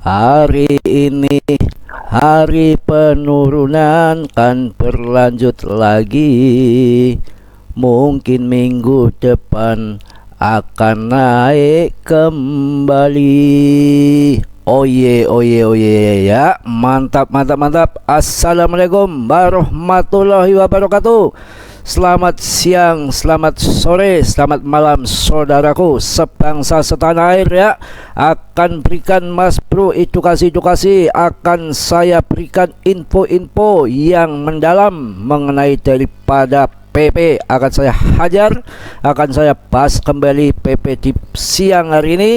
Hari ini hari penurunan kan berlanjut lagi. Mungkin minggu depan akan naik kembali. Oye, oye, oye ya. Mantap, mantap, mantap. Assalamualaikum warahmatullahi wabarakatuh. Selamat siang, selamat sore, selamat malam saudaraku sebangsa setanah air ya. Akan berikan Mas Bro edukasi-edukasi, akan saya berikan info-info yang mendalam mengenai daripada PP. Akan saya hajar, akan saya bahas kembali PP di siang hari ini,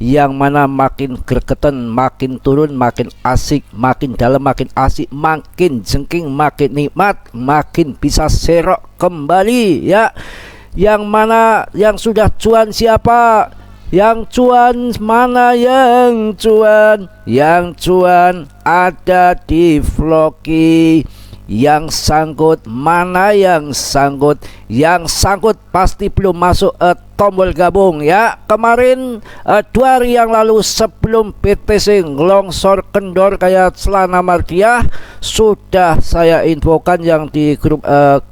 yang mana makin gregetan, makin turun, makin asik, makin dalam, makin asik, makin jengking, makin nikmat, makin bisa serok kembali ya. Yang mana yang sudah cuan siapa? Yang cuan mana? Yang cuan, yang cuan ada di Vlogi. Yang sangkut mana? Yang sangkut, yang sangkut pasti belum masuk tombol gabung ya. Kemarin 2 hari yang lalu sebelum PTC ngelongsor kendor kayak celana mardiah, sudah saya infokan yang di grup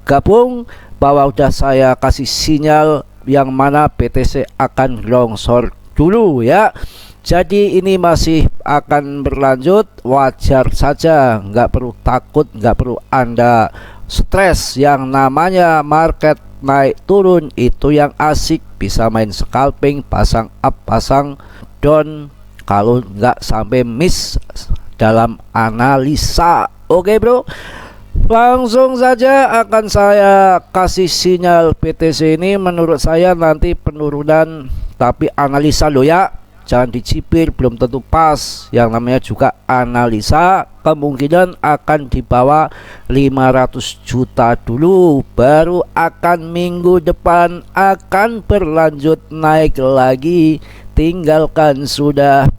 gabung bahwa udah saya kasih sinyal yang mana PTC akan longsor dulu ya. Jadi ini masih akan berlanjut, wajar saja, nggak perlu takut, nggak perlu Anda stres. Yang namanya market naik turun itu yang asik, bisa main scalping, pasang up, pasang down, kalau nggak sampai miss dalam analisa. Oke bro, langsung saja akan saya kasih sinyal PTC ini. Menurut saya nanti penurunan, tapi analisa lo ya, jangan dicipir, belum tentu pas. Yang namanya juga analisa, kemungkinan akan di bawah 500 juta dulu, baru akan minggu depan akan berlanjut naik lagi. Tinggalkan sudah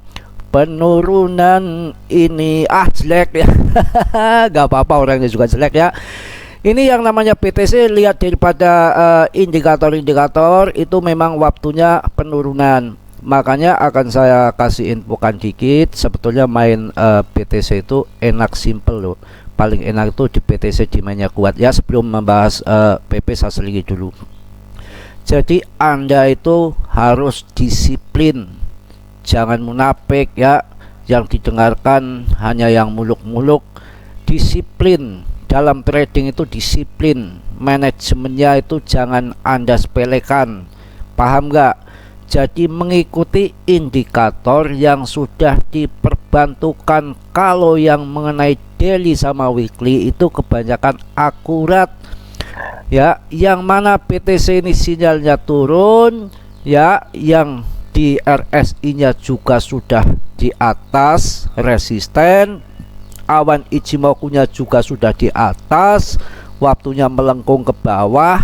penurunan ini jelek ya. Gak apa-apa, orangnya juga jelek ya. Ini yang namanya PTC, lihat daripada indikator-indikator itu memang waktunya penurunan. Makanya akan saya kasih infokan dikit. Sebetulnya main PTC itu enak, simple loh. Paling enak itu di PTC demandnya kuat ya. Sebelum membahas PP saya selidiki dulu. Jadi Anda itu harus disiplin, jangan munafik ya. Yang didengarkan hanya yang muluk-muluk. Disiplin dalam trading itu, disiplin manajemennya itu jangan Anda sepelekan. Paham nggak? Jadi mengikuti indikator yang sudah diperbantukan. Kalau yang mengenai daily sama weekly itu kebanyakan akurat ya. Yang mana PTC ini sinyalnya turun ya, yang di RSI nya juga sudah di atas resisten, awan Ichimoku-nya juga sudah di atas, waktunya melengkung ke bawah.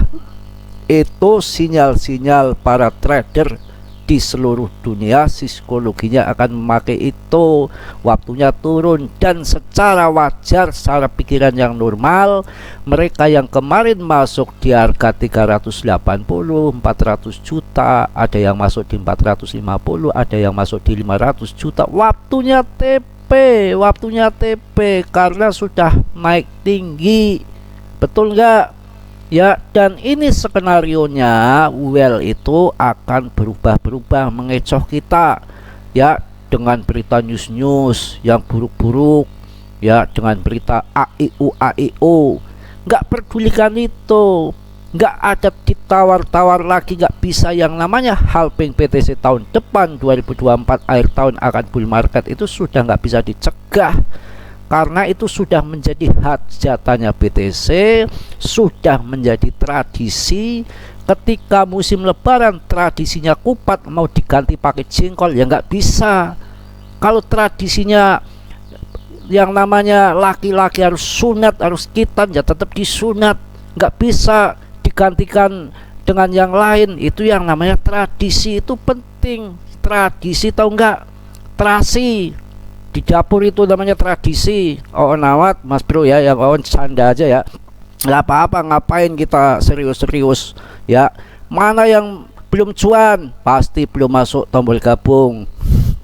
Itu sinyal-sinyal para trader di seluruh dunia psikologinya akan memakai itu. Waktunya turun, dan secara wajar, secara pikiran yang normal, mereka yang kemarin masuk di harga 380, 400 juta, ada yang masuk di 450, ada yang masuk di 500 juta, waktunya TP, waktunya TP karena sudah naik tinggi. Betul nggak? Ya, dan ini skenarionya well itu akan berubah-berubah, mengecoh kita ya, dengan berita news-news yang buruk-buruk ya, dengan berita AIU. Nggak pedulikan itu, nggak ada ditawar-tawar lagi, nggak bisa. Yang namanya halving PTC tahun depan 2024 akhir tahun akan bull market itu sudah nggak bisa dicegah, karena itu sudah menjadi hajatnya BTC, sudah menjadi tradisi. Ketika musim lebaran tradisinya kupat mau diganti pakai jengkol ya nggak bisa. Kalau tradisinya yang namanya laki-laki harus sunat, harus khitan, ya tetap disunat, nggak bisa digantikan dengan yang lain. Itu yang namanya tradisi, itu penting. Tradisi, tahu nggak? Terasi di dapur itu namanya tradisi. Oh nawat Mas Bro ya, yang kawan canda aja ya, nggak apa-apa. Ngapain kita serius-serius ya. Mana yang belum cuan, pasti belum masuk tombol gabung,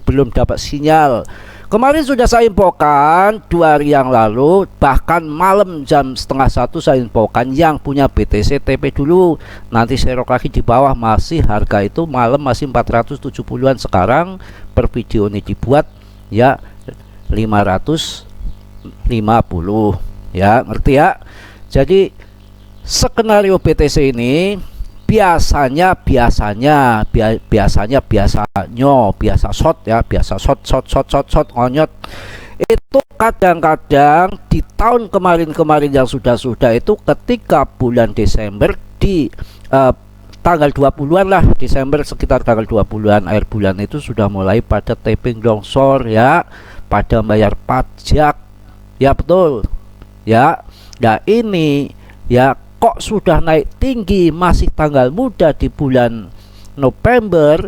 belum dapat sinyal. Kemarin sudah saya infokan 2 hari yang lalu, bahkan malam jam setengah 1 saya infokan yang punya BTC TP dulu. Nanti serok lagi di bawah, masih harga itu malam masih 470-an. Sekarang per video ini dibuat ya 550 ya, ngerti ya. Jadi skenario BTC ini biasa short ya, biasa short onyot. Itu kadang-kadang di tahun kemarin yang sudah itu ketika bulan Desember di tanggal 20-an lah, Desember sekitar tanggal 20-an akhir bulan itu sudah mulai pada tapping longsor ya, pada bayar pajak ya, betul ya. Nah ini ya, kok sudah naik tinggi, masih tanggal muda di bulan November,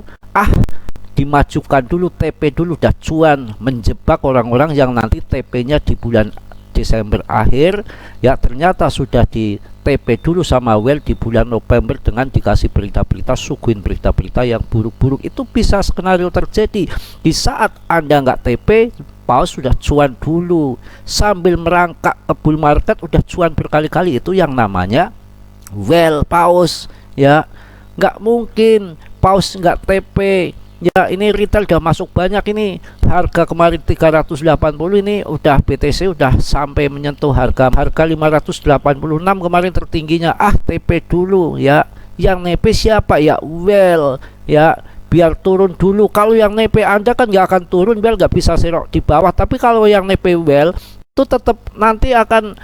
dimajukan dulu TP dulu, dah cuan, menjebak orang-orang yang nanti TP-nya di bulan Desember akhir ya, ternyata sudah di TP dulu sama well di bulan November dengan dikasih berita-berita, suguhin berita-berita yang buruk-buruk. Itu bisa skenario terjadi di saat Anda nggak TP, paus sudah cuan dulu sambil merangkak ke bull market, udah cuan berkali-kali. Itu yang namanya well paus ya. Nggak mungkin paus nggak TP ya. Ini retail udah masuk banyak, ini harga kemarin 380, ini udah BTC udah sampai menyentuh harga 586 kemarin tertingginya. TP dulu ya. Yang nepe siapa ya? Well ya, biar turun dulu. Kalau yang nepe Anda kan nggak akan turun, biar nggak bisa serok di bawah. Tapi kalau yang nepe well itu tetap nanti akan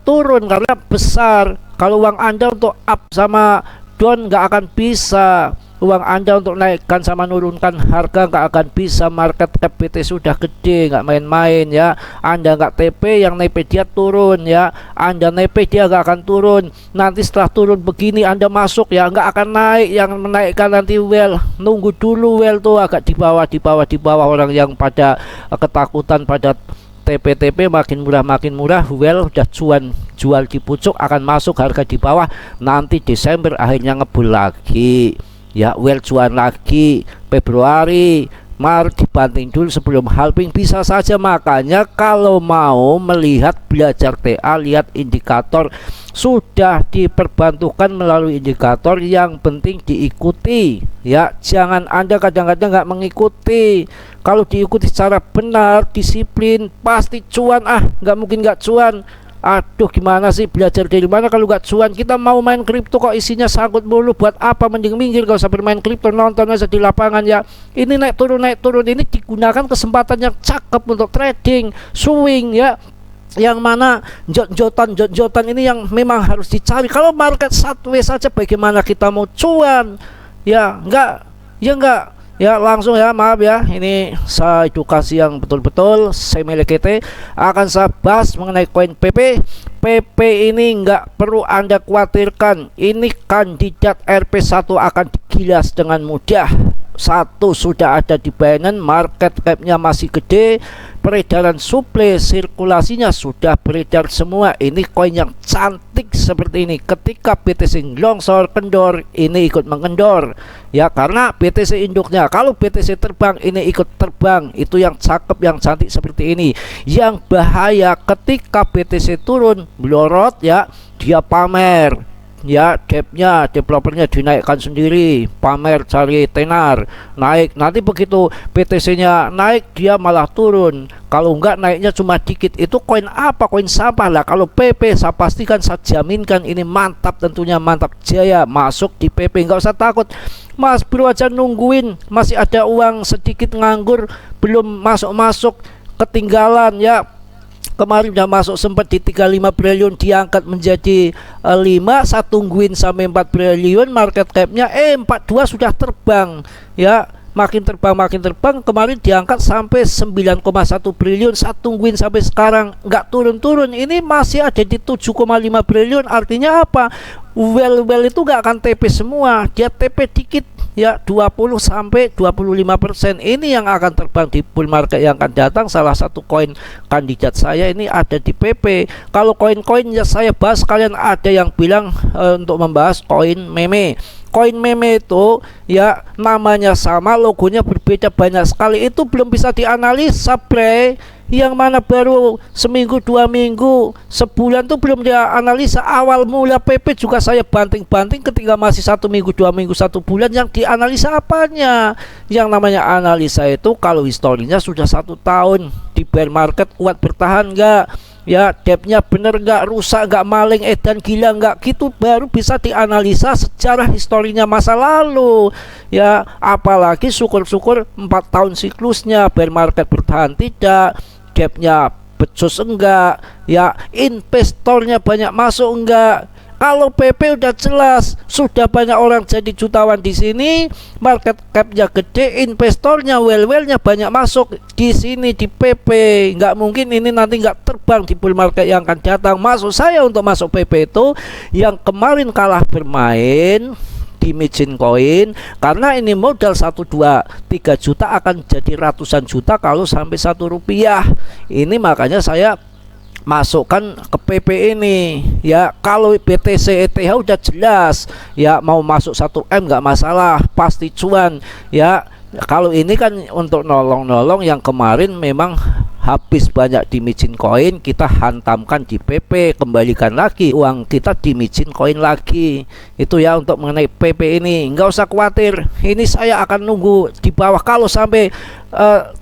turun karena besar. Kalau uang Anda untuk up sama down nggak akan bisa. Uang Anda untuk naikkan sama nurunkan harga nggak akan bisa. Market cap BTC sudah gede, nggak main-main ya. Anda nggak TP, yang nepe dia turun ya. Anda nepe dia nggak akan turun. Nanti setelah turun begini Anda masuk ya, nggak akan naik. Yang menaikkan nanti well, nunggu dulu well tuh agak di bawah orang yang pada ketakutan pada TP makin murah well udah cuan, jual di pucuk, akan masuk harga di bawah. Nanti Desember akhirnya ngebul lagi ya, well cuan lagi. Februari Maret dibanting dulu sebelum halving bisa saja. Makanya kalau mau melihat, belajar TA, lihat indikator, sudah diperbantukan melalui indikator, yang penting diikuti ya. Jangan Anda kadang-kadang nggak mengikuti. Kalau diikuti secara benar, disiplin, pasti cuan. Nggak mungkin nggak cuan. Aduh, gimana sih, belajar dari mana kalau nggak cuan? Kita mau main kripto kok isinya sangkut mulu, buat apa? Mending minggir, gak usah bermain kripto, nonton aja di lapangan ya. Ini naik turun ini digunakan kesempatan yang cakep untuk trading, swing ya. Yang mana jot-jotan ini yang memang harus dicari. Kalau market sideways saja bagaimana kita mau cuan? Ya enggak ya, langsung ya, maaf ya, ini saya edukasi yang betul-betul semi-lekete. Akan saya bahas mengenai koin PP. PP ini nggak perlu Anda khawatirkan. Ini kandidat RP1 akan digilas dengan mudah. Satu sudah ada di Binance, market capnya masih gede, peredaran suplai, sirkulasinya sudah beredar semua. Ini koin yang cantik seperti ini. Ketika BTC longsor kendor, ini ikut mengendor ya, karena BTC induknya. Kalau BTC terbang, ini ikut terbang. Itu yang cakep, yang cantik seperti ini. Yang bahaya ketika BTC turun melorot ya, dia pamer ya, depnya, developernya dinaikkan sendiri, pamer cari tenar, naik. Nanti begitu BTC nya naik, dia malah turun. Kalau enggak naiknya cuma dikit. Itu koin apa? Koin sampah lah. Kalau PP saya pastikan, saya jaminkan ini mantap, tentunya mantap jaya masuk di PP. Enggak usah takut, Mas bro aja nungguin, masih ada uang sedikit nganggur, belum masuk ketinggalan ya. Kemarin udah masuk sempat di 35 triliun, diangkat menjadi 5, saya tungguin sampai 4 triliun market capnya. 42 sudah terbang ya, makin terbang. Kemarin diangkat sampai 9,1 triliun, saya tungguin sampai sekarang nggak turun-turun. Ini masih ada di 7,5 triliun. Artinya apa? Well itu nggak akan TP semua, dia TP dikit ya 20 sampai 25%. Ini yang akan terbang di bull market yang akan datang. Salah satu koin kandidat saya ini ada di PP. Kalau koin-koin yang saya bahas, kalian ada yang bilang untuk membahas koin meme. Koin meme itu ya namanya sama, logonya berbeda banyak sekali. Itu belum bisa dianalisa, bre. Yang mana baru seminggu, 2 minggu, sebulan tuh belum dianalisa. Awal mula PP juga saya banting-banting ketika masih 1 minggu, 2 minggu, 1 bulan. Yang dianalisa apanya? Yang namanya analisa itu kalau historinya sudah 1 tahun di bear market, kuat bertahan nggak? Ya, depnya bener nggak, rusak nggak, maling edan gila nggak, gitu baru bisa dianalisa secara historinya masa lalu. Ya, apalagi syukur-syukur 4 tahun siklusnya bear market bertahan tidak, depnya becus enggak, ya investornya banyak masuk enggak. Kalau PP udah jelas, sudah banyak orang jadi jutawan di sini, market capnya gede, investornya well-wellnya banyak masuk di sini di PP. Nggak mungkin ini nanti nggak terbang di bull market yang akan datang. Maksud saya untuk masuk PP itu yang kemarin kalah bermain di micin koin, karena ini modal 1, 2, 3 juta akan jadi ratusan juta kalau sampai 1 rupiah. Ini makanya saya masukkan ke PP ini. Ya, kalau BTC ETH udah jelas ya, mau masuk 1M nggak masalah, pasti cuan. Ya, kalau ini kan untuk nolong-nolong yang kemarin memang habis banyak di micin koin, kita hantamkan di PP, kembalikan lagi uang kita di micin koin lagi. Itu ya untuk mengenai PP ini, nggak usah khawatir. Ini saya akan nunggu di bawah. Kalau sampai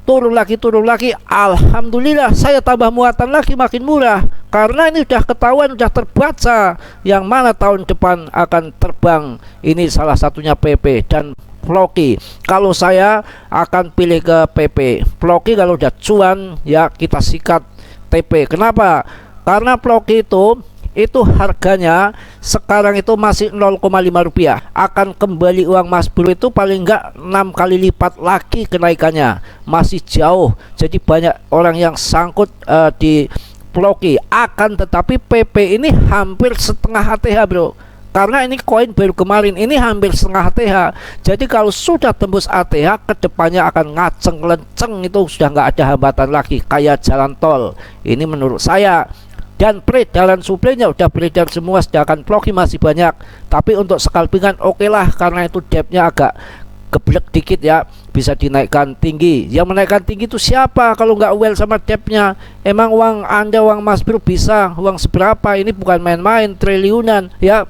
turun lagi, alhamdulillah saya tambah muatan lagi, makin murah. Karena ini udah ketahuan, udah terbaca yang mana tahun depan akan terbang. Ini salah satunya PP dan Floki. Kalau saya akan pilih ke PP. Floki kalau udah cuan ya kita sikat TP. Kenapa? Karena Floki itu harganya sekarang itu masih 0,5 rupiah. Akan kembali uang Mas Bro itu paling enggak 6 kali lipat lagi kenaikannya. Masih jauh. Jadi banyak orang yang sangkut di Floki. Akan tetapi PP ini hampir setengah ATH, bro. Karena ini koin baru kemarin, ini hampir setengah ATH. Jadi kalau sudah tembus ATH, kedepannya akan ngaceng lenceng, itu sudah nggak ada hambatan lagi, kayak jalan tol. Ini menurut saya. Dan peredaran suplainya udah beredar semua, sedangkan Floki masih banyak. Tapi untuk scalpingan oke lah, karena itu depnya agak geblek dikit ya, bisa dinaikkan tinggi. Yang menaikkan tinggi itu siapa kalau nggak well sama depnya? Emang uang Anda, uang Mas Bro bisa uang seberapa? Ini bukan main-main, triliunan ya.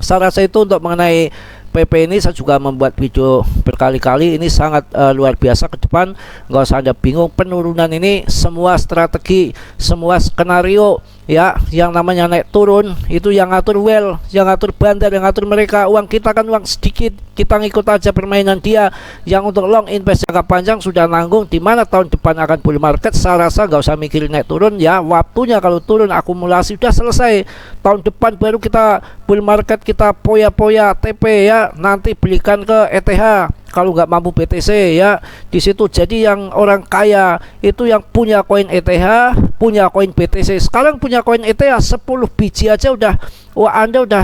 Saya rasa itu untuk mengenai PP ini saya juga membuat video berkali-kali. Ini sangat luar biasa ke depan. Nggak usah Anda bingung, penurunan ini semua strategi, semua skenario ya. Yang namanya naik turun itu yang ngatur well, yang ngatur bandar, yang ngatur mereka. Uang kita kan uang sedikit, kita ngikut aja permainan dia. Yang untuk long invest jangka panjang sudah nanggung. Dimana tahun depan akan bull market, saya rasa nggak usah mikirin naik turun ya. Waktunya kalau turun akumulasi udah selesai. Tahun depan baru kita bull market, kita poya-poya TP ya. Nanti belikan ke ETH kalau nggak mampu BTC ya. Di situ jadi yang orang kaya itu yang punya koin ETH, punya koin BTC. Sekarang punya koin ETH 10 biji aja udah, wah Anda udah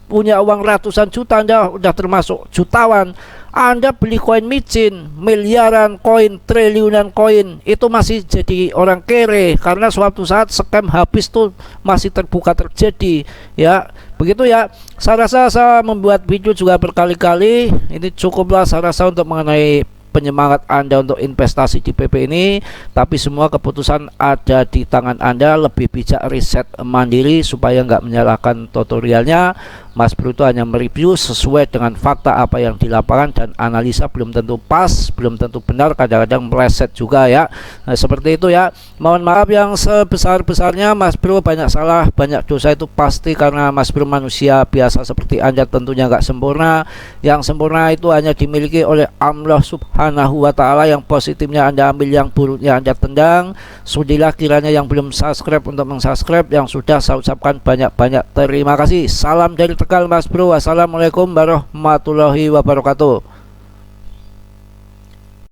punya uang ratusan juta, Anda udah termasuk jutawan. Anda beli koin micin, miliaran koin, triliunan koin, itu masih jadi orang kere. Karena suatu saat scam habis tuh masih terbuka terjadi ya. Begitu ya. Saya rasa saya membuat video juga berkali-kali. Ini cukuplah saya rasa untuk mengenai penyemangat Anda untuk investasi di PP ini. Tapi semua keputusan ada di tangan Anda. Lebih bijak riset mandiri supaya nggak menyalahkan tutorialnya. Mas Bro itu hanya mereview sesuai dengan fakta apa yang di lapangan, dan analisa belum tentu pas, belum tentu benar, kadang-kadang meleset juga ya. Nah, seperti itu ya. Mohon maaf yang sebesar-besarnya, Mas Bro banyak salah, banyak dosa, itu pasti karena Mas Bro manusia biasa seperti Anda, tentunya nggak sempurna. Yang sempurna itu hanya dimiliki oleh Allah Subhanahu wa Ta'ala. Yang positifnya Anda ambil, yang buruknya Anda tendang. Sudilah kiranya yang belum subscribe untuk mensubscribe, yang sudah saya ucapkan banyak-banyak terima kasih. Salam dari Tegal Mas Bro. Wassalamualaikum warahmatullahi wabarakatuh.